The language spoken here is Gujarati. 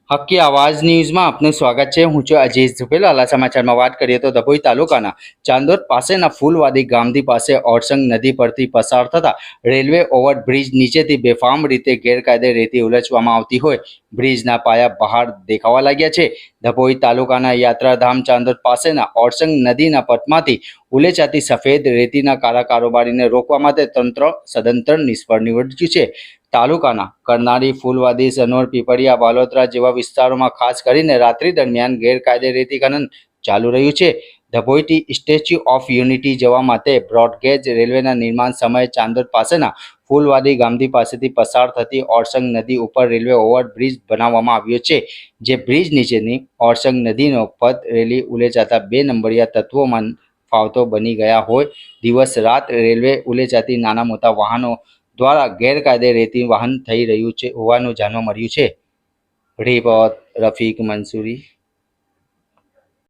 હક્કી આવાજ ન્યૂઝમાં આપનું સ્વાગત છે। હું છું અજીઝ ઝુપેલ। હાલના સમાચારમાં વાત કરીએ તો ડભોઈ તાલુકાના ચાંદોદ પાસેના ફૂલવાદી ગામથી પાસે ઓરસંગ નદી પરથી પસાર થતા રેલવે ઓવરબ્રિજ નીચેથી બેફામ રીતે ગેરકાયદે રેતી ઉલચવામાં આવતી હોય બ્રિજના પાયા બહાર દેખાવા લાગ્યા છે। ડભોઈ તાલુકાના યાત્રાધામ ચાંદોદ પાસેના ઓરસંગ નદીના પટમાંથી ઉલેચાતી સફેદ રેતીના કાળા કારોબારીને રોકવા માટે તંત્ર સદંતર નિષ્ફળ નીવડ્યું છે। તાલુકાના કરનાળી ફૂલવાદી સનોર પીપળિયા વાલોતરા જેવા વિસ્તારોમાં ખાસ કરીને રાત્રિ દરમિયાન ગેરકાયદે રેતી ખનન ચાલુ રહ્યું છે। ડભોઈથી સ્ટેચ્યુ ઓફ યુનિટી જવા માટે બ્રોડગેજ રેલવેના નિર્માણ સમયે ચાંદોદ પાસેના ફૂલવાદી ગામથી પાસેથી પસાર થતી ઓરસંગ નદી ઉપર રેલવે ઓવરબ્રિજ બનાવવામાં આવ્યો છે, જે બ્રિજ નીચેની ઓરસંગ નદીનો પથ રેલી ઉલેચાતા 2 નંબરિયા તત્વોમાં ફાવતો બની ગયા હોય। દિવસ રાત રેલવે ઉલેચાતી નાના મોટા વાહનો દ્વારા ગેરકાયદે રેતી વહન થઈ રહ્યું છે હોવાનું જાણવા મળ્યું છે। રિપોર્ટ રફીક મંસૂરી।